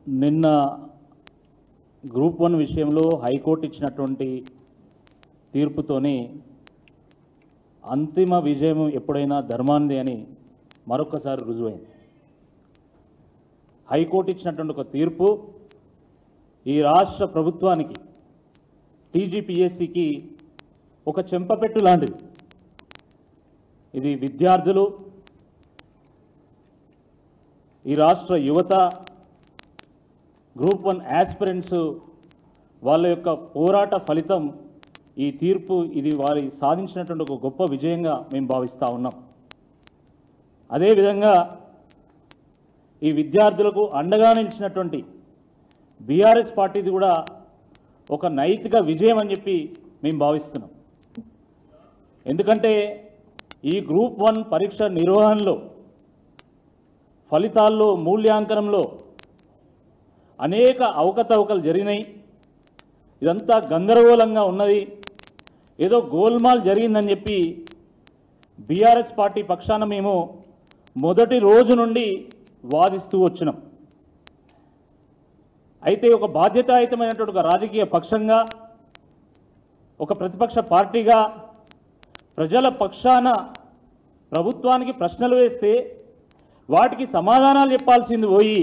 నిన్న గ్రూప్ 1 విషయంలో హైకోర్టు ఇచ్చినటువంటి తీర్పుతోనే అంతిమ విజయం ఎప్పుడైనా ధర్మాంది అని మరొకసారి రుజువైంది. హైకోర్టు ఇచ్చినటువంటి ఒక తీర్పు ఈ రాష్ట్ర ప్రభుత్వానికి టీజీపీఎస్సీకి ఒక చెంపపెట్టు లాంటిది. ఇది విద్యార్థులు, ఈ రాష్ట్ర యువత, గ్రూప్ 1 యాస్పిరెంట్స్ వాళ్ళ యొక్క పోరాట ఫలితం ఈ తీర్పు. ఇది వారి సాధించినటువంటి ఒక గొప్ప విజయంగా మేము భావిస్తూ ఉన్నాం. అదేవిధంగా ఈ విద్యార్థులకు అండగా నిలిచినటువంటి బీఆర్ఎస్ పార్టీది కూడా ఒక నైతిక విజయం అని చెప్పి మేము భావిస్తున్నాం. ఎందుకంటే ఈ గ్రూప్ 1 పరీక్ష నిర్వహణలో, ఫలితాల్లో, మూల్యాంకనంలో అనేక అవకతవకలు జరిగినాయి. ఇదంతా గందరగోళంగా ఉన్నది, ఏదో గోల్మాల్ జరిగిందని చెప్పి బీఆర్ఎస్ పార్టీ పక్షాన మేము మొదటి రోజు నుండి వాదిస్తూ వచ్చినాం. అయితే ఒక బాధ్యతాయుతమైనటువంటి ఒక రాజకీయ పక్షంగా, ఒక ప్రతిపక్ష పార్టీగా ప్రజల పక్షాన ప్రభుత్వానికి ప్రశ్నలు వేస్తే వాటికి సమాధానాలు చెప్పాల్సింది పోయి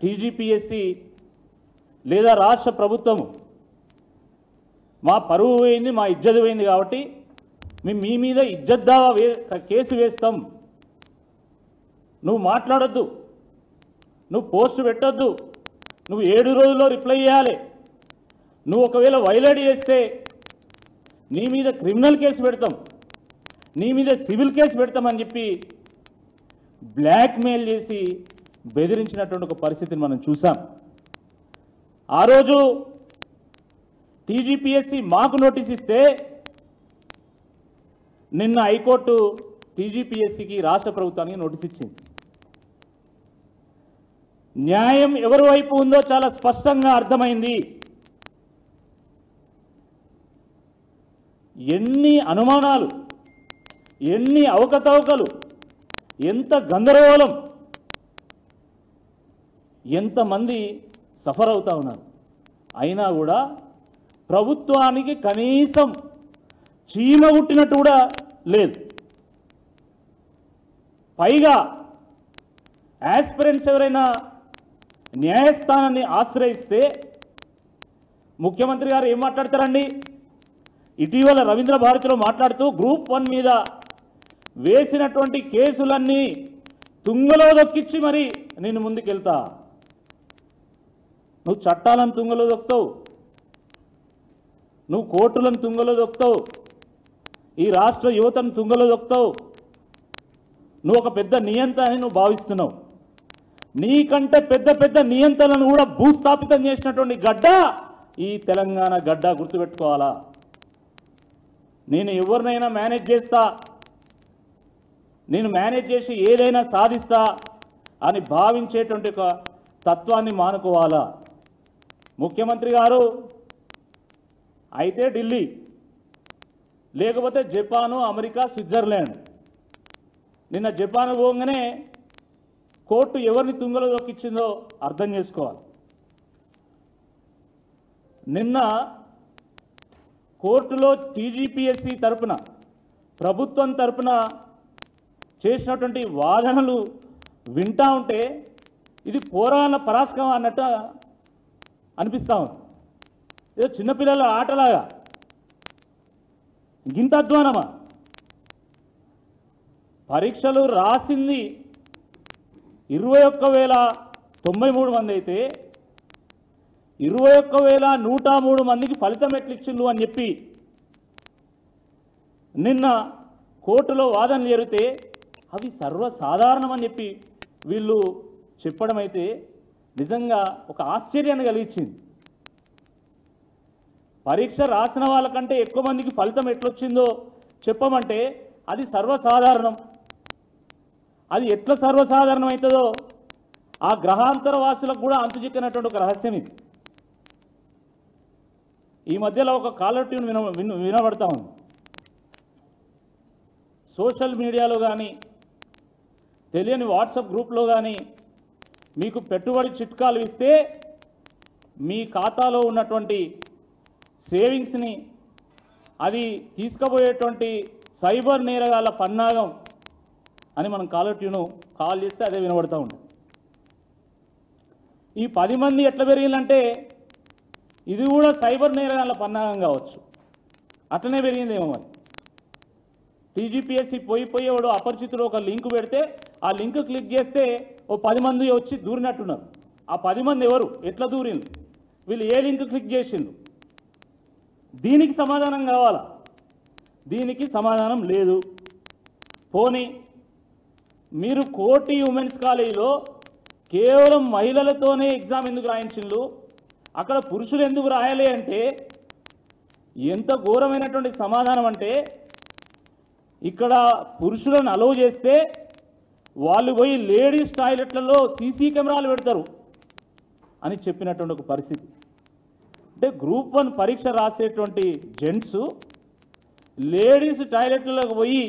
టీజీపీఎస్సీ లేదా రాష్ట్ర ప్రభుత్వము మా పరువు పోయింది, మా ఇజ్జత్ పోయింది కాబట్టి మేము మీ మీద ఇజ్జత్ దావా కేసు వేస్తాం, నువ్వు మాట్లాడొద్దు, నువ్వు పోస్ట్ పెట్టొద్దు, నువ్వు 7 రోజుల్లో రిప్లై చేయాలి, నువ్వు ఒకవేళ వైలేట్ చేస్తే నీ మీద క్రిమినల్ కేసు పెడతాం, నీ మీద సివిల్ కేసు పెడతామని చెప్పి బ్లాక్మెయిల్ చేసి బెదిరించినటువంటి ఒక పరిస్థితిని మనం చూసాం. ఆ రోజు టీజీపీఎస్సీ మాకు నోటీస్ ఇస్తే నిన్న హైకోర్టు టీజీపీఎస్సీకి, రాష్ట్ర ప్రభుత్వానికి నోటీస్ ఇచ్చింది. న్యాయం ఎవరి వైపు ఉందో చాలా స్పష్టంగా అర్థమైంది. ఎన్ని అనుమానాలు, ఎన్ని అవకతవకలు, ఎంత గందరగోళం, ఎంతమంది సఫర్ అవుతా ఉన్నారు, అయినా కూడా ప్రభుత్వానికి కనీసం చీమ పుట్టినట్టు కూడా లేదు. పైగా యాస్పిరెంట్స్ ఎవరైనా న్యాయస్థానాన్ని ఆశ్రయిస్తే ముఖ్యమంత్రి గారు ఏం మాట్లాడతారండి? ఇటీవల రవీంద్ర భారతిలో మాట్లాడుతూ గ్రూప్ 1 మీద వేసినటువంటి కేసులన్నీ తుంగలో దొక్కిచ్చి మరి నేను ముందుకెళ్తా. నువ్వు చట్టాలను తుంగలో దొక్కుతావు, నువ్వు కోర్టులను తుంగలో దొక్కుతావు, ఈ రాష్ట్ర యువతను తుంగలో దొక్కుతావు, నువ్వు ఒక పెద్ద నియంత అని నువ్వు భావిస్తున్నావు. నీకంటే పెద్ద పెద్ద నియంతలను కూడా భూస్థాపితం చేసినటువంటి గడ్డ ఈ తెలంగాణ గడ్డ, గుర్తుపెట్టుకోవాలా. నేను ఎవరినైనా మేనేజ్ చేస్తా, నేను మేనేజ్ చేసి ఏదైనా సాధిస్తా అని భావించేటువంటి ఒక తత్వాన్ని మానుకోవాలా. ముఖ్యమంత్రి గారు అయితే ఢిల్లీ, లేకపోతే జపాను, అమెరికా, స్విట్జర్లాండ్. నిన్న జపాన్ పోగానే కోర్టు ఎవరిని తుంగలో దొక్కిచ్చిందో అర్థం చేసుకోవాలి. నిన్న కోర్టులో టీజీపీఎస్సీ తరపున, ప్రభుత్వం తరపున చేసినటువంటి వాదనలు వింటా ఉంటే ఇది పోరాణ పరాస్కం అన్నట్టు అనిపిస్తా ఉంది. ఏదో చిన్నపిల్లల ఆటలాగా, గింత అధ్వానమా? పరీక్షలు రాసింది 21,093 మంది అయితే 21,103 మందికి ఫలితం ఎట్లిచ్చిండు అని చెప్పి నిన్న కోర్టులో వాదనలు జరిగితే అవి సర్వసాధారణం అని చెప్పి వీళ్ళు చెప్పడం అయితే నిజంగా ఒక ఆశ్చర్యాన్ని కలిగించింది. పరీక్ష రాసిన వాళ్ళకంటే ఎక్కువ మందికి ఫలితం ఎట్లొచ్చిందో చెప్పమంటే అది సర్వసాధారణం. అది ఎట్లా సర్వసాధారణం అవుతుందో ఆ గ్రహాంతర వాసులకు కూడా అంతుచిక్కినటువంటి ఒక రహస్యం ఇది. ఈ మధ్యలో ఒక కాలర్ ట్యూన్ వినబడతా ఉంది. సోషల్ మీడియాలో కానీ తెలియని వాట్సాప్ గ్రూప్లో కానీ మీకు పెట్టుబడి చిట్కాలు ఇస్తే మీ ఖాతాలో ఉన్నటువంటి సేవింగ్స్ని అది తీసుకుపోయేటువంటి సైబర్ నేరగాళ్ళ పన్నాగం అని మనం కాలర్ ట్యూను కాల్ చేస్తే అదే వినబడుతూ ఉంటుంది. ఈ 10 మంది ఎట్లా పెరిగిందంటే ఇది కూడా సైబర్ నేరగాళ్ళ పన్నాగం కావచ్చు, అట్లనే పెరిగిందేమో. మరి టీజీపీఎస్సీ పోయేవాడు అపరిచితుడు ఒక లింక్ పెడితే ఆ లింక్ క్లిక్ చేస్తే ఓ 10 మంది వచ్చి దూరినట్టున్నారు. ఆ 10 మంది ఎవరు, ఎట్లా దూరింది, వీళ్ళు ఏ లింక్ క్లిక్ చేసిండు, దీనికి సమాధానం కావాలా? దీనికి సమాధానం లేదు. పోనీ మీరు కోటి ఉమెన్స్ కాలేజీలో కేవలం మహిళలతోనే ఎగ్జామ్ ఎందుకు రాయించిండ్రు, అక్కడ పురుషులు ఎందుకు రాయాలి అంటే ఎంత ఘోరమైనటువంటి సమాధానం అంటే ఇక్కడ పురుషులను అలౌ చేస్తే వాళ్ళు పోయి లేడీస్ టాయిలెట్లలో సీసీ కెమెరాలు పెడతారు అని చెప్పినటువంటి ఒక పరిస్థితి. అంటే గ్రూప్ 1 పరీక్ష రాసేటువంటి జెంట్స్ లేడీస్ టాయిలెట్లకు పోయి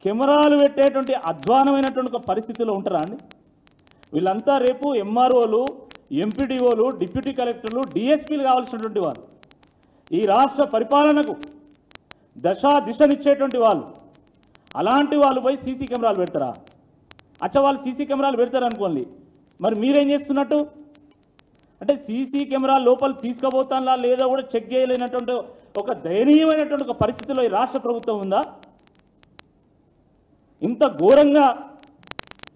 కెమెరాలు పెట్టేటువంటి అధ్వానమైనటువంటి ఒక పరిస్థితిలో ఉంటారా అండి? వీళ్ళంతా రేపు ఎంఆర్ఓలు, ఎంపీడీఓలు, డిప్యూటీ కలెక్టర్లు, డిఎస్పీలు కావాల్సినటువంటి వాళ్ళు, ఈ రాష్ట్ర పరిపాలనకు దిశనిచ్చేటువంటి వాళ్ళు. అలాంటి వాళ్ళు పోయి సీసీ కెమెరాలు పెడతారా? అచ్చా, వాళ్ళు సీసీ కెమెరాలు పెడతారు అనుకోండి, మరి మీరేం చేస్తున్నట్టు? అంటే సీసీ కెమెరా లోపల తీసుకుపోతానా లేదా కూడా చెక్ చేయలేనటువంటి ఒక దయనీయమైనటువంటి ఒక పరిస్థితిలో ఈ రాష్ట్ర ప్రభుత్వం ఉందా? ఇంత ఘోరంగా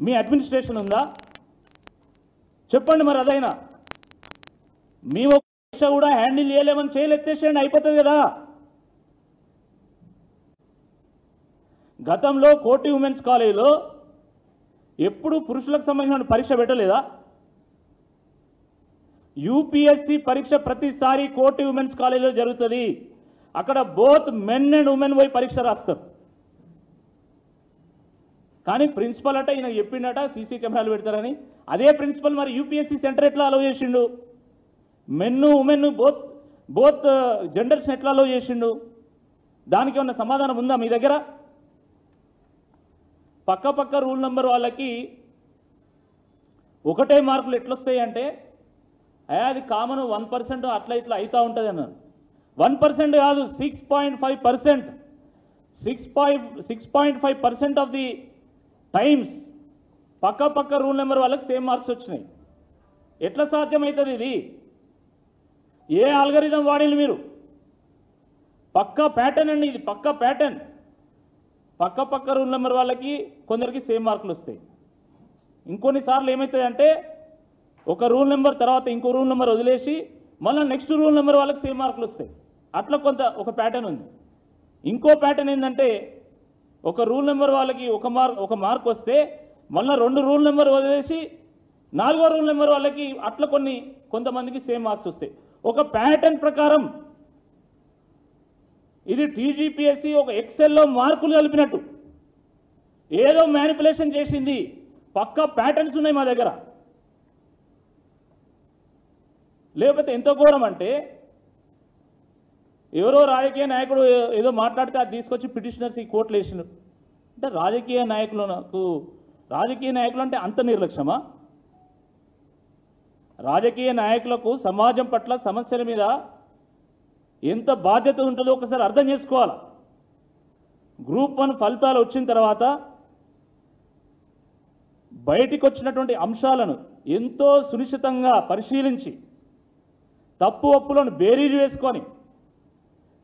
మీ అడ్మినిస్ట్రేషన్ ఉందా? చెప్పండి. మరి అదైనా మేము ఒక పరీక్ష కూడా హ్యాండిల్ చేయలేమని చేయలేత్తేసేయండి, అయిపోతుంది కదా. గతంలో కోటి ఉమెన్స్ కాలేజీలో ఎప్పుడు పురుషులకు సంబంధించిన పరీక్ష పెట్టలేదా? యూపీఎస్సీ పరీక్ష ప్రతిసారి కోటి ఉమెన్స్ కాలేజీలో జరుగుతుంది. అక్కడ బోత్ మెన్ అండ్ ఉమెన్ పోయి పరీక్ష రాస్తారు. కానీ ప్రిన్సిపల్ అట ఈయన చెప్పిండట సీసీ కెమెరాలు పెడతారని. అదే ప్రిన్సిపల్ మరి యూపీఎస్సీ సెంటర్ ఎట్లా అలౌ చేసిండు? మెన్ ఉమెన్ బోత్ జెండర్స్ని ఎట్లా అలౌ చేసిండు? దానికి ఏమన్నా సమాధానం ఉందా మీ దగ్గర? పక్క రూల్ నెంబర్ వాళ్ళకి ఒకటే మార్కులు ఎట్లొస్తాయి అంటే అది కామన్ 1% అట్లా ఇట్లా అవుతూ ఉంటుంది అన్నారు. 1% కాదు, 6.5%. 6.5% ఆఫ్ ది టైమ్స్ పక్క రూల్ నెంబర్ వాళ్ళకి సేమ్ మార్క్స్ వచ్చినాయి. ఎట్లా సాధ్యమవుతుంది ఇది? ఏ ఆల్గరిథం వాడిలు మీరు? పక్కా ప్యాటర్న్ అండి ఇది, పక్కా ప్యాటర్న్. పక్క రూల్ నెంబర్ వాళ్ళకి కొందరికి సేమ్ మార్కులు వస్తాయి. ఇంకొన్నిసార్లు ఏమవుతాయంటే ఒక రూల్ నెంబర్ తర్వాత ఇంకో రూల్ నెంబర్ వదిలేసి మళ్ళీ నెక్స్ట్ రూల్ నెంబర్ వాళ్ళకి సేమ్ మార్కులు వస్తాయి. అట్లా ఒక ప్యాటర్న్ ఉంది. ఇంకో ప్యాటర్న్ ఏంటంటే ఒక రూల్ నెంబర్ వాళ్ళకి ఒక మార్క్ వస్తే మళ్ళీ 2 రూల్ నెంబర్ వదిలేసి 4వ రూల్ నెంబర్ వాళ్ళకి అట్లా కొంతమందికి సేమ్ మార్క్స్ వస్తాయి. ఒక ప్యాటర్న్ ప్రకారం ఇది టీజీపీఎస్సీ ఒక ఎక్సెల్లో మార్కులు కలిపినట్టు ఏదో మ్యానిపులేషన్ చేసింది. పక్కా ప్యాటర్న్స్ ఉన్నాయి మా దగ్గర. లేకపోతే ఎంత ఘోరం అంటే ఎవరో రాజకీయ నాయకుడు ఏదో మాట్లాడితే అది తీసుకొచ్చి పిటిషనర్స్ ఈ కోర్టులు వేసిన. అంటే రాజకీయ నాయకులు అంటే అంత నిర్లక్ష్యమా? రాజకీయ నాయకులకు సమాజం పట్ల సమస్యల మీద ఎంత బాధ్యత ఉంటుందో ఒకసారి అర్థం చేసుకోవాలి. గ్రూప్ 1 ఫలితాలు వచ్చిన తర్వాత బయటికి వచ్చినటువంటి అంశాలను ఎంతో సునిశ్చితంగా పరిశీలించి తప్పు ఒప్పులను బేరీజు వేసుకొని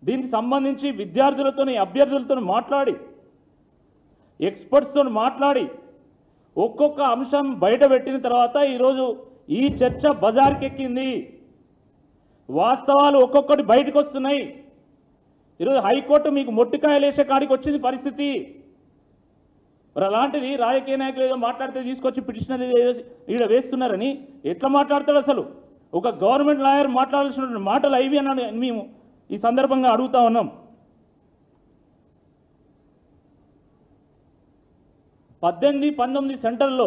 దీనికి సంబంధించి విద్యార్థులతోని అభ్యర్థులతో మాట్లాడి ఎక్స్పర్ట్స్తో మాట్లాడి ఒక్కొక్క అంశం బయట పెట్టిన తర్వాత ఈరోజు ఈ చర్చ బజార్కెక్కింది. వాస్తవాలు ఒక్కొక్కటి బయటకు వస్తున్నాయి. ఈరోజు హైకోర్టు మీకు మొట్టికాయలు వేసే కాడికి వచ్చింది పరిస్థితి. మరి అలాంటిది రాజకీయ నాయకులు ఏదో మాట్లాడితే తీసుకొచ్చి పిటిషనర్ ఈడ వేస్తున్నారని ఎట్లా మాట్లాడతాడు? అసలు ఒక గవర్నమెంట్ లాయర్ మాట్లాడాల్సిన మాటలు అవి అన్నాడు. మేము ఈ సందర్భంగా అడుగుతా ఉన్నాం. 18-19 సెంటర్లో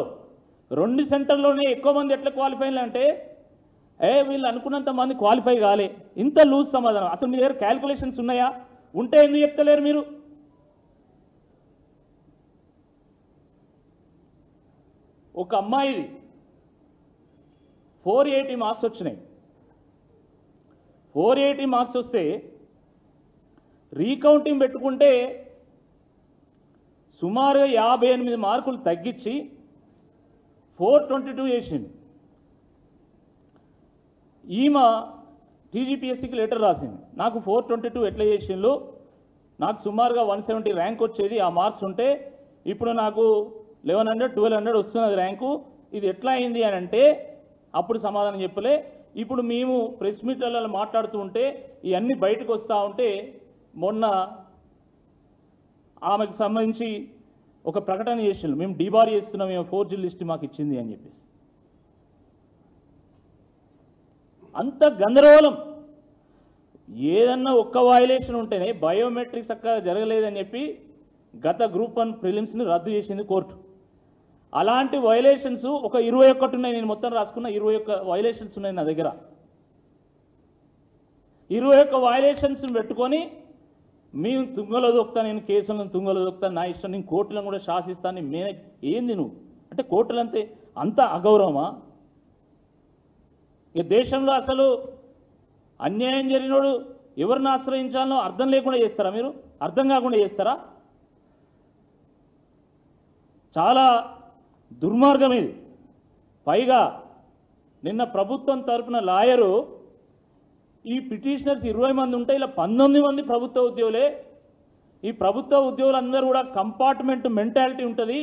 2 సెంటర్లోనే ఎక్కువ మంది ఎట్లా క్వాలిఫై అంటే వీళ్ళు అనుకున్నంత మంది క్వాలిఫై కాలే. ఇంత లూజ్ సమాధానం. అసలు మీ దగ్గర క్యాల్కులేషన్స్ ఉన్నాయా? ఉంటే ఎందుకు చెప్తలేరు మీరు? ఒక అమ్మాయిది 480 మార్క్స్ వచ్చినాయి. 480 మార్క్స్ వస్తే రీకౌంటింగ్ పెట్టుకుంటే సుమారుగా 58 మార్కులు తగ్గించి 422 చేసింది. ఈమె టీజీపీఎస్సీకి లెటర్ రాసింది, నాకు 422 ఎట్లా చేసిండ్రు, నాకు సుమారుగా 170 ర్యాంక్ వచ్చేది, ఆ మార్క్స్ ఉంటే ఇప్పుడు నాకు 1100 1200 వస్తున్నది ర్యాంకు, ఇది ఎట్లా అయింది అని అంటే అప్పుడు సమాధానం చెప్పలే. ఇప్పుడు మేము ప్రెస్ మీట్లలో మాట్లాడుతూ ఉంటే ఇవన్నీ బయటకు వస్తూ ఉంటే మొన్న ఆమెకు సంబంధించి ఒక ప్రకటన చేసిండ్రు, మేము డిబార్ చేస్తున్నాం, మేము 4G లిస్ట్ మాకు ఇచ్చింది అని చెప్పేసి. అంత గందరగోళం. ఏదన్నా ఒక్క వయలేషన్ ఉంటేనే బయోమెట్రిక్స్ అక్కడ జరగలేదని చెప్పి గత గ్రూప్ 1 ప్రిలిమ్స్ని రద్దు చేసింది కోర్టు. అలాంటి వయలేషన్స్ ఒక 21 ఉన్నాయి, నేను మొత్తం రాసుకున్న 21 వయలేషన్స్ ఉన్నాయి నా దగ్గర. 21 వయలేషన్స్ని పెట్టుకొని మేము తుంగలో దొక్కుతా, నేను కేసులను తుంగలో దొక్కుతా, నా ఇష్టం, నేను కోర్టులను కూడా శాసిస్తాను, ఏంది నువ్వు అంటే కోర్టులంతే అంత అగౌరవమా? ఈ దేశంలో అసలు అన్యాయం జరిగినోడు ఎవరిని ఆశ్రయించాలో అర్థం లేకుండా చేస్తారా? మీరు అర్థం కాకుండా చేస్తారా? చాలా దుర్మార్గం ఇది. పైగా నిన్న ప్రభుత్వం తరపున లాయరు ఈ పిటిషనర్స్ 20 మంది ఉంటే ఇలా 19 మంది ప్రభుత్వ ఉద్యోగులే. ఈ ప్రభుత్వ ఉద్యోగులందరూ కూడా కంపార్ట్మెంట్ మెంటాలిటీ ఉంటుంది,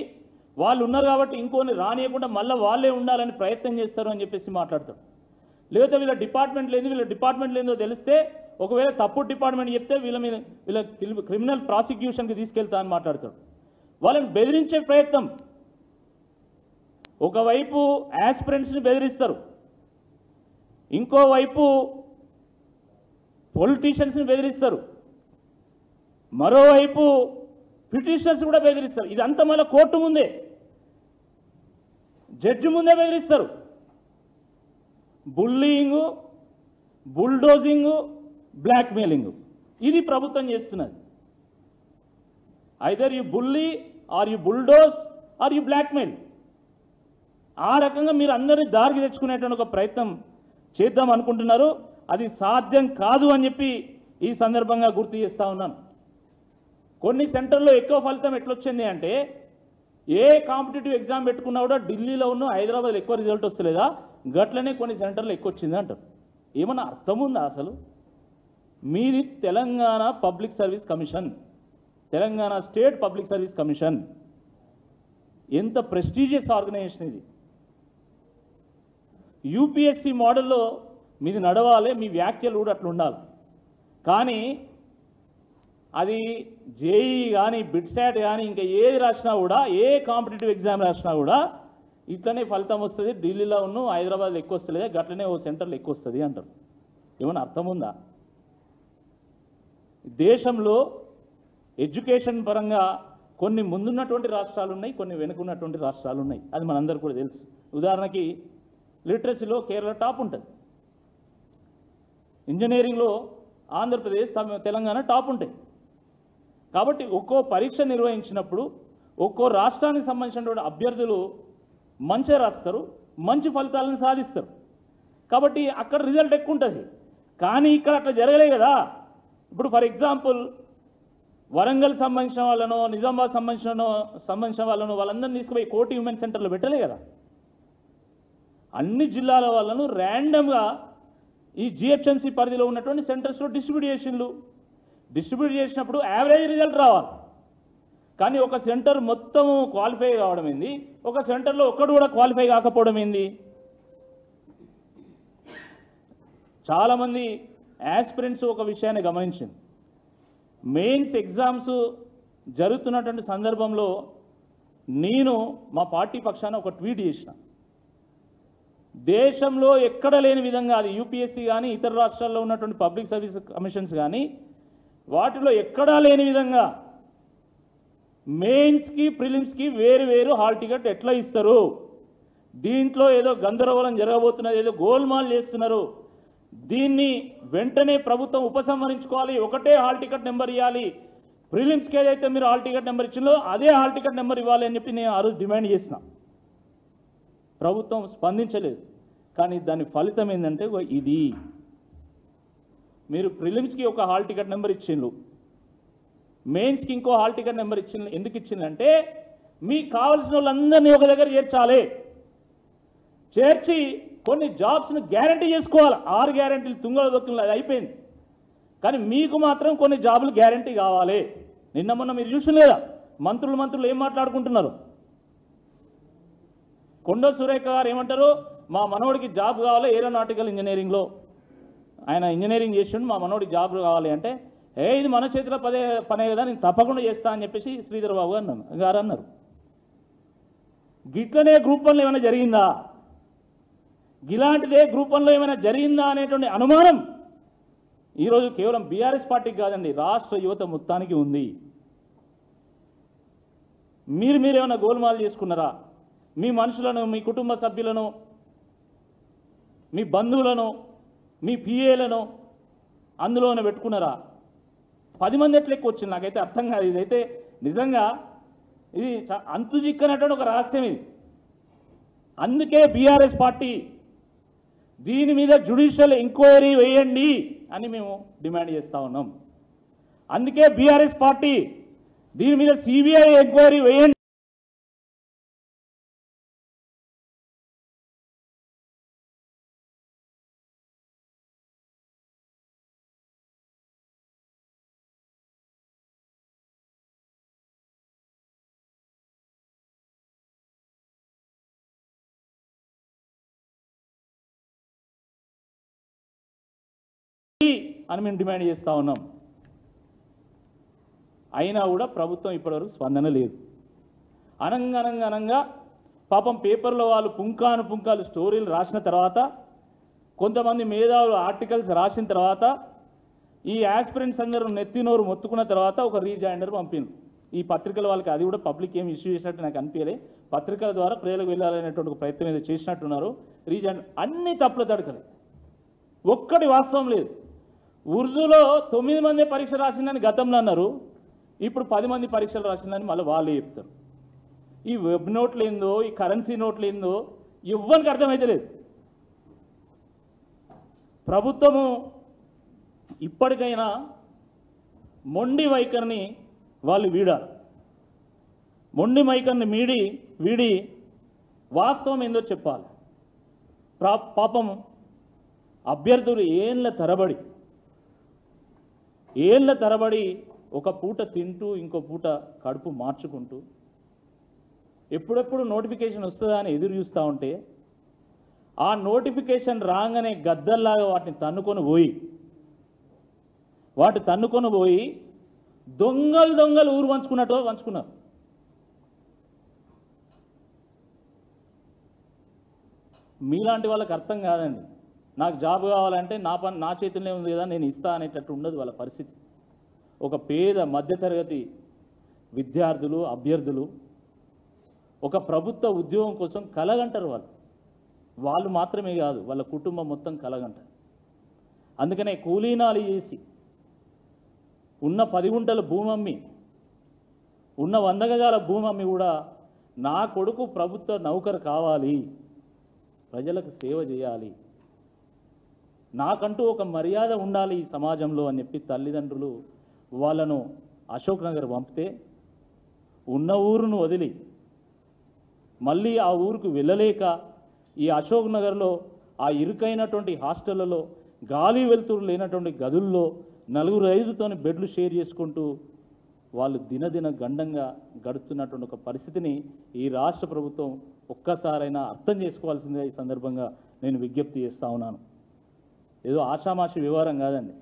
వాళ్ళు ఉన్నారు కాబట్టి ఇంకోని రానియకుండా మళ్ళీ వాళ్ళే ఉండాలని ప్రయత్నం చేస్తారు అని చెప్పేసి మాట్లాడతారు. లేకపోతే వీళ్ళ డిపార్ట్మెంట్ లేదు, వీళ్ళ డిపార్ట్మెంట్ లేదో తెలిస్తే ఒకవేళ తప్పుడు డిపార్ట్మెంట్ చెప్తే వీళ్ళ క్రిమినల్ ప్రాసిక్యూషన్కి తీసుకెళ్తా అని మాట్లాడతాడు. వాళ్ళని బెదిరించే ప్రయత్నం. ఒకవైపు యాస్పిరెంట్స్ని బెదిరిస్తారు, ఇంకోవైపు పొలిటీషియన్స్ని బెదిరిస్తారు, మరోవైపు పిటిషనర్స్ కూడా బెదిరిస్తారు. ఇదంతా మళ్ళీ కోర్టు ముందే, జడ్జి ముందే బెదిరిస్తారు. బుల్లీయింగ్, బుల్డోజింగ్, బ్లాక్మెయిలింగ్, ఇది ప్రభుత్వం చేస్తున్నది. Either you bully or you bulldoze or you blackmail. ఆ రకంగా మీరు అందరినీ దారికి తెచ్చుకునేటువంటి ఒక ప్రయత్నం చేద్దాం అనుకుంటున్నారు. అది సాధ్యం కాదు అని చెప్పి ఈ సందర్భంగా గుర్తు చేస్తూ ఉన్నాను. కొన్ని సెంటర్లో ఎక్కువ ఫలితం ఎట్లొచ్చింది అంటే ఏ కాంపిటేటివ్ ఎగ్జామ్ పెట్టుకున్నా కూడా ఢిల్లీలో ఉన్న హైదరాబాద్లో ఎక్కువ రిజల్ట్ వస్తలేదా, గట్లనే కొన్ని సెంటర్లో ఎక్కువ వచ్చింది అంటారు. ఏమన్నా అర్థం ఉందా అసలు? మీది Telangana public service commission, Telangana state public service commission. ఎంత ప్రెస్టీజియస్ ఆర్గనైజేషన్ ఇది. యూపీఎస్సీ మోడల్లో మీది నడవాలి, మీ వ్యాఖ్యలు కూడా అట్లా ఉండాలి. కానీ అది జేఈ కానీ బిట్సాట్ కానీ ఇంకా ఏది రాసినా కూడా, ఏ కాంపిటేటివ్ ఎగ్జామ్ రాసినా కూడా ఇట్లనే ఫలితం వస్తుంది, ఢిల్లీలో ఉన్న హైదరాబాద్లో ఎక్కువ వస్తలేదా, గట్లనే ఓ సెంటర్లో ఎక్కువ వస్తుంది అంటారు. ఏమన్నా అర్థం ఉందా? దేశంలో ఎడ్యుకేషన్ పరంగా కొన్ని ముందున్నటువంటి రాష్ట్రాలు ఉన్నాయి, కొన్ని వెనుకున్నటువంటి రాష్ట్రాలు ఉన్నాయి. అది మనందరికీ కూడా తెలుసు. ఉదాహరణకి లిటరసీలో కేరళ టాప్ ఉంటుంది, ఇంజనీరింగ్లో ఆంధ్రప్రదేశ్ తెలంగాణ టాప్ ఉంటాయి. కాబట్టి ఒక్కో పరీక్ష నిర్వహించినప్పుడు ఒక్కో రాష్ట్రానికి సంబంధించినటువంటి అభ్యర్థులు మంచిగా రాస్తారు, మంచి ఫలితాలను సాధిస్తారు. కాబట్టి అక్కడ రిజల్ట్ ఎక్కువ ఉంటుంది. కానీ ఇక్కడ అట్లా జరగలే కదా. ఇప్పుడు ఫర్ ఎగ్జాంపుల్ వరంగల్ సంబంధించిన వాళ్ళను, నిజామాబాద్ సంబంధించిన వాళ్ళను వాళ్ళందరినీ తీసుకుపోయి కోటి ఉమెన్ సెంటర్లో పెట్టలే కదా. అన్ని జిల్లాల వాళ్ళను ర్యాండమ్గా ఈ జిహెచ్ఎంసీ పరిధిలో ఉన్నటువంటి సెంటర్స్లో డిస్ట్రిబ్యూట్ చేసినప్పుడు యావరేజ్ రిజల్ట్ రావాలి. కానీ ఒక సెంటర్ మొత్తం క్వాలిఫై కావడం ఏంది, ఒక సెంటర్లో ఒక్కడు కూడా క్వాలిఫై కాకపోవడం ఏంది? చాలామంది యాస్పిరెంట్స్ ఒక విషయాన్ని గమనించింది. మెయిన్స్ ఎగ్జామ్స్ జరుగుతున్నటువంటి సందర్భంలో నేను మా పార్టీ పక్షాన ఒక ట్వీట్ చేసిన. దేశంలో ఎక్కడ లేని విధంగా, అది యూపీఎస్సీ కానీ ఇతర రాష్ట్రాల్లో ఉన్నటువంటి పబ్లిక్ సర్వీస్ కమిషన్స్ కానీ వాటిలో ఎక్కడా లేని విధంగా మెయిన్స్కి ప్రిలిమ్స్కి వేరు హాల్ టికెట్ ఎట్లా ఇస్తారు? దీంట్లో ఏదో గందరగోళం జరగబోతున్నది, ఏదో గోల్మాల్ చేస్తున్నారు. దీన్ని వెంటనే ప్రభుత్వం ఉపసంహరించుకోవాలి, ఒకటే హాల్ టికెట్ నెంబర్ ఇవ్వాలి. ప్రిలిమ్స్కి ఏదైతే మీరు హాల్ టికెట్ నెంబర్ ఇచ్చిందో అదే హాల్ టికెట్ నెంబర్ ఇవ్వాలి అని చెప్పి నేను ఆ రోజు డిమాండ్ చేసిన. ప్రభుత్వం స్పందించలేదు. కానీ దాని ఫలితం ఏంటంటే ఇది మీరు ప్రిలిమ్స్కి ఒక హాల్ టికెట్ నెంబర్ ఇచ్చిండ్రు, మెయిన్స్కి ఇంకో హాల్ టికెట్ నెంబర్ ఇచ్చిండ్రు. ఎందుకు ఇచ్చిందంటే మీకు కావాల్సిన వాళ్ళందరినీ ఒక దగ్గర చేర్చాలి, చేర్చి కొన్ని జాబ్స్ను గ్యారంటీ చేసుకోవాలి. 6 గ్యారంటీలు తుంగలో దొక్కిన అది అయిపోయింది, కానీ మీకు మాత్రం కొన్ని జాబులు గ్యారంటీ కావాలి. నిన్న మొన్న మీరు చూసిన లేదా మంత్రులు ఏం మాట్లాడుకుంటున్నారు? కొండ సురేఖ గారు ఏమంటారు, మా మనోడికి జాబ్ కావాలి ఏరోనాటికల్ ఇంజనీరింగ్లో, ఆయన ఇంజనీరింగ్ చేసిండు, మా మనోడికి జాబ్ కావాలి అంటే ఇది మన చేతిలో పనే కదా, నేను తప్పకుండా చేస్తా అని చెప్పేసి శ్రీధర్ బాబు గారు అన్నారు. గిట్లనే గ్రూప్ 1లో ఏమైనా జరిగిందా, ఇలాంటిదే గ్రూప్ 1లో ఏమైనా జరిగిందా అనేటువంటి అనుమానం ఈరోజు కేవలం బీఆర్ఎస్ పార్టీకి కాదండి, రాష్ట్ర యువత మొత్తానికి ఉంది. మీరేమైనా గోల్మాల్ చేసుకున్నారా? మీ మనుషులను, మీ కుటుంబ సభ్యులను, మీ బంధువులను, మీ పిఏలను అందులోనే పెట్టుకున్నారా? 10 మంది ఎట్లా ఎక్కువ వచ్చింది నాకైతే అర్థం కాదు. ఇదైతే నిజంగా ఇది అంతు చిక్కనటువంటి ఒక రహస్యం ఇది. అందుకే బీఆర్ఎస్ పార్టీ దీని మీద జ్యుడిషియల్ ఎంక్వైరీ వేయండి అని మేము డిమాండ్ చేస్తూ ఉన్నాం. అందుకే బీఆర్ఎస్ పార్టీ దీని మీద సిబిఐ ఎంక్వైరీ వేయండి. అని మేము డిమాండ్ చేస్తూ ఉన్నాం. అయినా కూడా ప్రభుత్వం ఇప్పటివరకు స్పందన లేదు. అనంగా పాపం పేపర్లో వాళ్ళు పుంకాలు స్టోరీలు రాసిన తర్వాత, కొంతమంది మేధావులు ఆర్టికల్స్ రాసిన తర్వాత, ఈ యాస్పిరెంట్స్ అందరూ నెత్తినోరు మొత్తుకున్న తర్వాత ఒక రీజాయిండర్ పంపింది. ఈ పత్రికల వాళ్ళకి అది కూడా పబ్లిక్ ఏమి ఇష్యూ చేసినట్టు నాకు అనిపించలే. పత్రికల ద్వారా ప్రజలకు వెళ్ళాలనేటువంటి ఒక ప్రయత్నం ఏదో చేసినట్టున్నారు. రీజాయిండర్ అన్ని తప్పుల తడకలే, ఒక్కటి వాస్తవం లేదు. ఉర్దూలో 9 మంది పరీక్ష రాసిందని గతంలో అన్నారు, ఇప్పుడు 10 మంది పరీక్షలు రాసిందని మళ్ళీ వాళ్ళే చెప్తారు. ఈ వెబ్ నోట్లు ఏందో, ఈ కరెన్సీ నోట్లు ఏందో ఎవ్వరికి అర్థమైతే లేదు. ప్రభుత్వము ఇప్పటికైనా మొండి వైఖరిని వాళ్ళు వీడాలి. మొండి వైఖరిని వీడి వాస్తవం ఏందో చెప్పాలి. పాపం అభ్యర్థులు ఏళ్ళ తరబడి ఒక పూట తింటూ ఇంకో పూట కడుపు మార్చుకుంటూ ఎప్పుడెప్పుడు నోటిఫికేషన్ వస్తుందా అని ఎదురు చూస్తూ ఉంటే, ఆ నోటిఫికేషన్ రాగానే గద్దల్లాగా వాటిని తన్నుకొని పోయి దొంగలు ఊరు వంచుకున్నారు. మీలాంటి వాళ్ళకి అర్థం కాదండి. నాకు జాబ్ కావాలంటే నా చేతుల్లో ఉంది కదా, నేను ఇస్తా అనేటట్టు ఉండదు వాళ్ళ పరిస్థితి. ఒక పేద మధ్యతరగతి విద్యార్థులు, అభ్యర్థులు ఒక ప్రభుత్వ ఉద్యోగం కోసం కలగంటారు. వాళ్ళు మాత్రమే కాదు, వాళ్ళ కుటుంబం మొత్తం కలగంటారు. అందుకనే కూలీనాలు చేసి ఉన్న 10 గుంటల భూమి అమ్మి, ఉన్న 100 గజాల భూమి అమ్మి కూడా నా కొడుకు ప్రభుత్వ నౌకరు కావాలి, ప్రజలకు సేవ చేయాలి, నాకంటూ ఒక మర్యాద ఉండాలి ఈ సమాజంలో అని చెప్పి తల్లిదండ్రులు వాళ్ళను అశోక్ నగర్ పంపితే, ఉన్న ఊరును వదిలి మళ్ళీ ఆ ఊరుకు వెళ్ళలేక ఈ అశోక్ నగర్లో ఆ ఇరుకైనటువంటి హాస్టళ్లలో, గాలి వెలుతురు లేనటువంటి గదుల్లో 4-5 బెడ్లు షేర్ చేసుకుంటూ వాళ్ళు దినదిన గండంగా గడుపుతున్నటువంటి ఒక పరిస్థితిని ఈ రాష్ట్ర ప్రభుత్వం ఒక్కసారైనా అర్థం చేసుకోవాల్సిందే ఈ సందర్భంగా నేను విజ్ఞప్తి చేస్తూ ఉన్నాను. ఏదో ఆషామాషి వ్యవహారం కాదండి.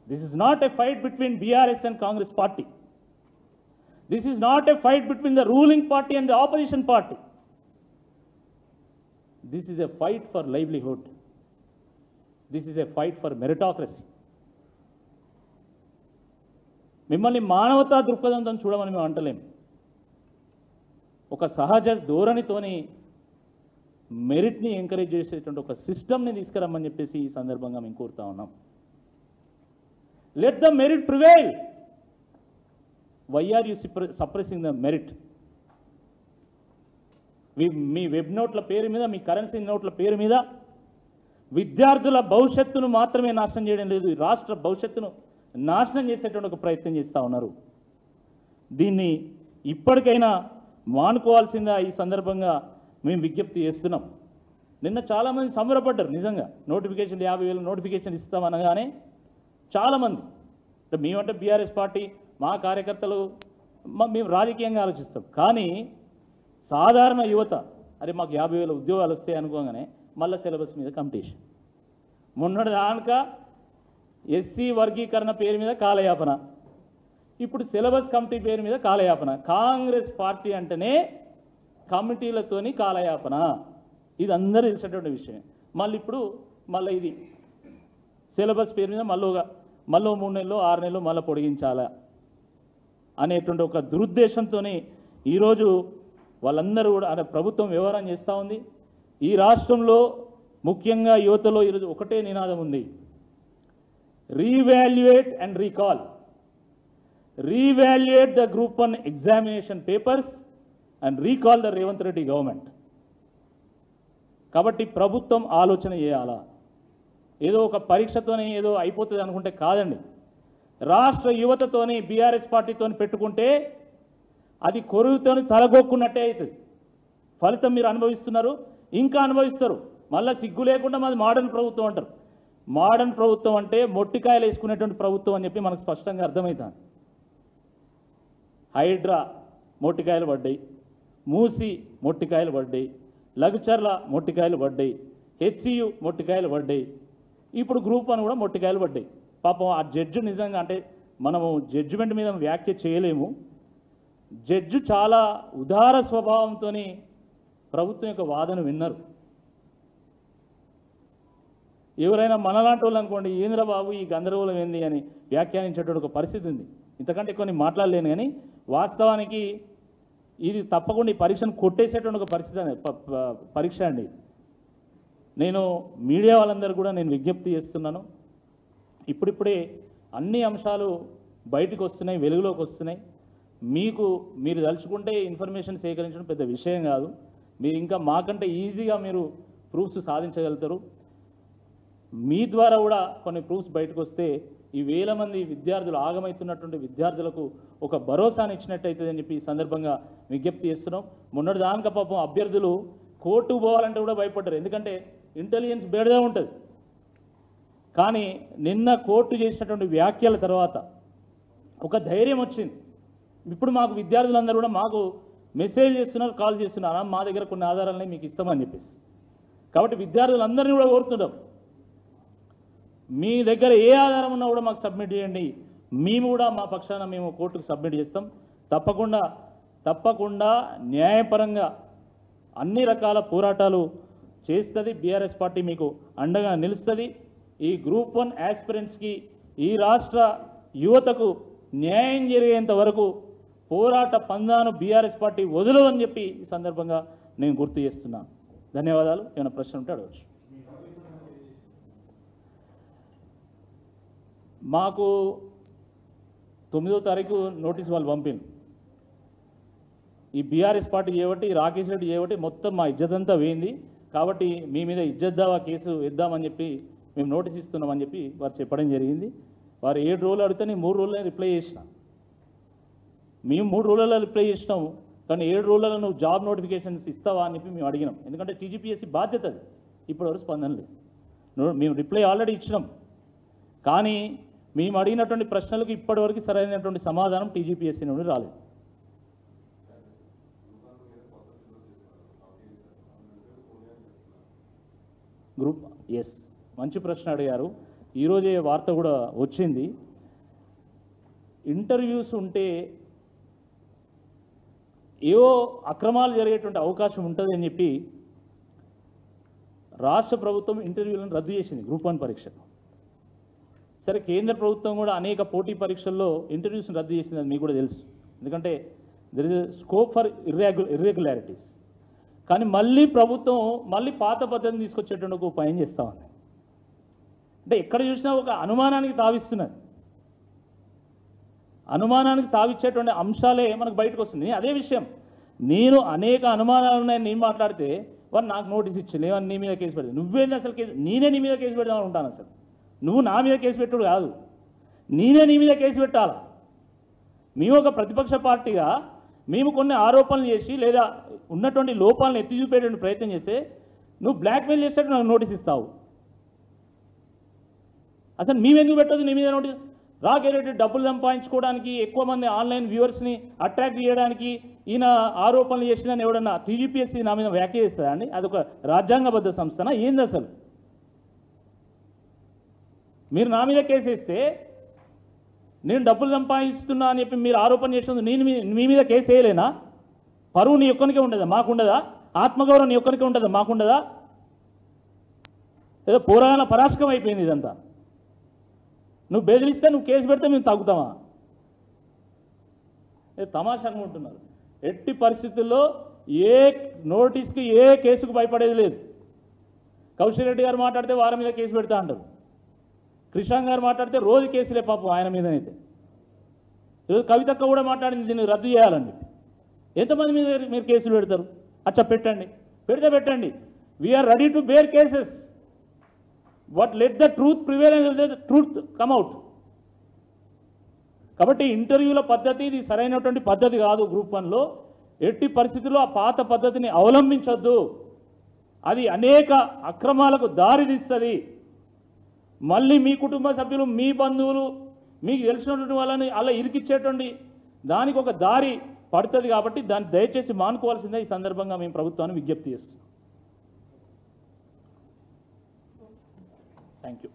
This is not a fight between BRS and Congress party. This is not a fight between the ruling party and the opposition party. This is a fight for livelihood. This is a fight for meritocracy. మిమ్మల్ని మానవతా దృక్పథంతో చూడమని మేము అంటలేము. ఒక సహజ ధోరణితోని మెరిట్ని encourage చేసేటువంటి ఒక సిస్టమ్ని తీసుకురమ్మని చెప్పేసి ఈ సందర్భంగా మేము కోరుతా ఉన్నాం. Let the merit prevail. Why are you suppressing the merit? మీ వెబ్ నోట్ల పేరు మీద, మీ కరెన్సీ నోట్ల పేరు మీద విద్యార్థుల భవిష్యత్తును మాత్రమే నాశనం చేయడం లేదు, రాష్ట్ర భవిష్యత్తును నాశనం చేసేటువంటి ఒక ప్రయత్నం చేస్తూ ఉన్నారు. దీన్ని ఇప్పటికైనా మానుకోవాల్సిందా ఈ సందర్భంగా మేము విజ్ఞప్తి చేస్తున్నాం. నిన్న చాలామంది సంబరపడ్డారు. నిజంగా నోటిఫికేషన్ 50,000 నోటిఫికేషన్ ఇస్తామనగానే చాలామంది, అంటే మేమంటే బీఆర్ఎస్ పార్టీ మా కార్యకర్తలు మేము రాజకీయంగా ఆలోచిస్తాం, కానీ సాధారణ యువత అరే మాకు 50,000 ఉద్యోగాలు వస్తాయి అనుకోగానే మళ్ళీ సిలబస్ మీద కాంపిటీషన్. మొన్నటి దానిక ఎస్సీ వర్గీకరణ పేరు మీద కాలయాపన, ఇప్పుడు సిలబస్ కమిటీ పేరు మీద కాలయాపన. కాంగ్రెస్ పార్టీ అంటేనే కమిటీలతోని కాలయాపన, ఇది అందరూ తెలిసినటువంటి విషయం. మళ్ళీ ఇది సిలబస్ పేరు మీద మళ్ళీ 3 నెలలు 6 నెలలు మళ్ళీ పొడిగించాలా అనేటువంటి ఒక దురుద్దేశంతోనే ఈరోజు వాళ్ళందరూ కూడా ప్రభుత్వం వ్యవహారం చేస్తూ ఉంది. ఈ రాష్ట్రంలో ముఖ్యంగా యువతలో ఈరోజు ఒకటే నినాదం ఉంది, revaluate and recall. Revaluate the group 1 examination papers and recall the Revanth Reddy government. కాబట్టి ప్రభుత్వం ఆలోచన చేయాలా, ఏదో ఒక పరీక్షతోనే ఏదో అయిపోతుంది అనుకుంటే కాదండి. రాష్ట్ర యువతతోని బీఆర్ఎస్ పార్టీతోని పెట్టుకుంటే అది కొరువుతోని తలగొక్కున్నట్టే అవుతుంది. ఫలితం మీరు అనుభవిస్తున్నారు, ఇంకా అనుభవిస్తారు. మళ్ళీ సిగ్గు లేకుండా మాది మోడర్న్ ప్రభుత్వం అంటారు. మోడర్న్ ప్రభుత్వం అంటే మొట్టికాయలు వేసుకునేటువంటి ప్రభుత్వం అని చెప్పి మనకు స్పష్టంగా అర్థమవుతుంది. హైడ్రా మొట్టికాయలు పడ్డాయి, మూసి మొట్టికాయలు పడ్డాయి, లగచర్ల మొట్టికాయలు పడ్డాయి, హెచ్సియు మొట్టికాయలు పడ్డాయి, ఇప్పుడు గ్రూప్ 1 కూడా మొట్టికాయలు పడ్డాయి. పాపం ఆ జడ్జి నిజంగా, అంటే మనము జడ్జిమెంట్ మీద వ్యాఖ్య చేయలేము. జడ్జి చాలా ఉదార స్వభావంతో ప్రభుత్వం యొక్క వాదన విన్నారు. ఎవరైనా మనలాంటి వాళ్ళు అనుకోండి, ఏంద్ర బాబు ఈ గందరగోళం ఏంది అని వ్యాఖ్యానించేటువంటి ఒక పరిస్థితి ఉంది. ఇంతకంటే ఎక్కువ నేను మాట్లాడలేను, కానీ వాస్తవానికి ఇది తప్పకుండా ఈ పరీక్షను కొట్టేసేటువంటి ఒక పరిస్థితి పరీక్ష అండి. నేను మీడియా వాళ్ళందరూ కూడా నేను విజ్ఞప్తి చేస్తున్నాను, ఇప్పుడిప్పుడే అన్ని అంశాలు బయటకు వస్తున్నాయి, వెలుగులోకి వస్తున్నాయి. మీరు తలుచుకుంటే ఇన్ఫర్మేషన్ సేకరించడం పెద్ద విషయం కాదు. మీరు ఇంకా మాకంటే ఈజీగా మీరు ప్రూఫ్స్ సాధించగలుగుతారు. మీ ద్వారా కూడా కొన్ని ప్రూఫ్స్ బయటకు వస్తే ఈ వేల మంది విద్యార్థులు, ఆగమవుతున్నటువంటి విద్యార్థులకు ఒక భరోసాని ఇచ్చినట్టయితే అని చెప్పి ఈ సందర్భంగా విజ్ఞప్తి చేస్తున్నాం. మొన్నటి దానిక పాపం అభ్యర్థులు కోర్టుకు పోవాలంటే కూడా భయపడ్డారు, ఎందుకంటే ఇంటెలిజెన్స్ బేడగా ఉంటుంది. కానీ నిన్న కోర్టు చేసినటువంటి వ్యాఖ్యల తర్వాత ఒక ధైర్యం వచ్చింది. ఇప్పుడు మాకు విద్యార్థులందరూ కూడా మాకు మెసేజ్ చేస్తున్నారు, కాల్ చేస్తున్నారు, మా దగ్గర కొన్ని ఆధారాలని మీకు ఇస్తామని చెప్పేసి. కాబట్టి విద్యార్థులందరినీ కూడా కోరుతున్నాం, మీ దగ్గర ఏ ఆధారం ఉన్నా కూడా మాకు సబ్మిట్ చేయండి, మేము కూడా మా పక్షాన మేము కోర్టుకు సబ్మిట్ చేస్తాం. తప్పకుండా న్యాయపరంగా అన్ని రకాల పోరాటాలు చేస్తుంది బీఆర్ఎస్ పార్టీ, మీకు అండగా నిలుస్తుంది. ఈ గ్రూప్ 1 యాస్పిరెంట్స్కి, ఈ రాష్ట్ర యువతకు న్యాయం జరిగేంత వరకు పోరాట పందాను బీఆర్ఎస్ పార్టీ వదలదని చెప్పి ఈ సందర్భంగా నేను గుర్తు చేస్తున్నాను. ధన్యవాదాలు. ఏమైనా ప్రశ్న ఉంటే అడగచ్చు. మాకు 9వ తారీఖు నోటీస్ వాళ్ళు పంపింది. ఈ బీఆర్ఎస్ పార్టీ చేయబట్టి, రాకేష్ రెడ్డి చేయబట్టి మొత్తం మా ఇజ్జతంతా వేయింది. కాబట్టి మీ మీద ఇజ్జత్ కేసు ఇద్దామని చెప్పి మేము నోటీస్ ఇస్తున్నామని చెప్పి వారు చెప్పడం జరిగింది. వారు 7 రోజులు అడిగితే నేను 3 రోజులనే రిప్లై చేసిన. మేము 3 రోజులలో రిప్లై చేసినాము, కానీ 7 రోజులలో నువ్వు జాబ్ నోటిఫికేషన్స్ ఇస్తావా అని చెప్పి మేము అడిగినాం. ఎందుకంటే టీజీపీఎస్సీ బాధ్యత అది. ఇప్పటివరకు స్పందన లేదు. మేము రిప్లై ఆల్రెడీ ఇచ్చినాం, కానీ మేము అడిగినటువంటి ప్రశ్నలకు ఇప్పటివరకు సరైనటువంటి సమాధానం టీజీపీఎస్సీ నుండి రాలేదు. గ్రూప్ ఎస్, మంచి ప్రశ్న అడిగారు. ఈరోజే వార్త కూడా వచ్చింది. ఇంటర్వ్యూస్ ఉంటే ఏవో అక్రమాలు జరిగేటువంటి అవకాశం ఉంటుంది అని చెప్పి రాష్ట్ర ప్రభుత్వం ఇంటర్వ్యూలను రద్దు చేసింది గ్రూప్ 1 పరీక్షను. సరే, కేంద్ర ప్రభుత్వం కూడా అనేక పోటీ పరీక్షల్లో ఇంటర్వ్యూస్ని రద్దు చేసింది, అది మీకు కూడా తెలుసు. ఎందుకంటే there is a scope for irregularities. కానీ మళ్ళీ ప్రభుత్వం పాత పద్ధతిని తీసుకొచ్చేటువంటి ఒక ఉపాయం చేస్తూ ఉంది. అంటే ఎక్కడ చూసినా ఒక అనుమానానికి తావిస్తున్నది. అనుమానానికి తావిచ్చేటువంటి అంశాలే మనకు బయటకు వస్తుంది. అదే విషయం, నేను అనేక అనుమానాలు ఉన్నాయని నేను మాట్లాడితే వారు నాకు నోటీస్ ఇచ్చింది ఏమని నీ మీద కేసు పెడతాను. నువ్వేంది అసలు కేసు? నేనే నీ మీద కేసు పెడదామని ఉంటాను. అసలు నువ్వు నా మీద కేసు పెట్టుడు కాదు, నేనే నీ మీద కేసు పెట్టాలా. మేము ఒక ప్రతిపక్ష పార్టీగా మేము కొన్ని ఆరోపణలు చేసి లేదా ఉన్నటువంటి లోపాలను ఎత్తి చూపేటువంటి ప్రయత్నం చేస్తే నువ్వు బ్లాక్మెయిల్ చేసేట్టు నాకు నోటీస్ ఇస్తావు. అసలు మేమెందుకు పెట్టదు నీ మీద నోటీస్? రాకేరేటి డబ్బులు సంపాదించుకోవడానికి, ఎక్కువ మంది ఆన్లైన్ వ్యూవర్స్ని అట్రాక్ట్ చేయడానికి ఈయన ఆరోపణలు చేసిన ఎవడన్నా టీజీపీఎస్సీ నా మీద వ్యాఖ్య చేస్తుందా అండి? అదొక రాజ్యాంగబద్ధ సంస్థనా ఏంది అసలు? మీరు నా మీద కేసు వేస్తే నేను డబ్బులు సంపాదిస్తున్నా అని చెప్పి మీరు ఆరోపణ చేసినందుకు నేను మీ మీద కేసు వేయలేనా? పరువు నీ ఒక్కనికే ఉండదా? మాకుండదా? ఆత్మగౌరవం నీ ఒక్కనికే ఉండదా? మాకుండదా? ఏదో పురాణ పరాశకం అయిపోయింది ఇదంతా. నువ్వు బెదిరిస్తే నువ్వు కేసు పెడితే మేము తగ్గుతామా? తమాషాగా ఉంటున్నారు. ఎట్టి పరిస్థితుల్లో ఏ నోటీస్కి ఏ కేసుకు భయపడేది లేదు. కౌశల్ రెడ్డి గారు మాట్లాడితే వారి మీద కేసు పెడతా అంటారు. కృష్ణాంగ్ గారు మాట్లాడితే రోజు కేసులే పాపం ఆయన మీదనైతే. ఈరోజు కవితక్క కూడా మాట్లాడింది దీన్ని రద్దు చేయాలండి. ఎంతమంది మీద మీరు కేసులు పెడతారు? అచ్చా పెట్టండి, పెడితే పెట్టండి. We are ready to bear cases. But let the truth prevail and let the truth come out. కాబట్టి ఇంటర్వ్యూల పద్ధతి ఇది సరైనటువంటి పద్ధతి కాదు. గ్రూప్ 1లో ఎట్టి పరిస్థితుల్లో ఆ పాత పద్ధతిని అవలంబించొద్దు. అది అనేక అక్రమాలకు దారితీస్తుంది. మళ్ళీ మీ కుటుంబ సభ్యులు, మీ బంధువులు, మీకు తెలిసినటువంటి వాళ్ళని అలా ఇరికిచ్చేటువంటి దానికి ఒక దారి పడుతుంది. కాబట్టి దాన్ని దయచేసి మానుకోవాల్సిందే ఈ సందర్భంగా మేము ప్రభుత్వాన్ని విజ్ఞప్తి చేస్తున్నాం. Thank you.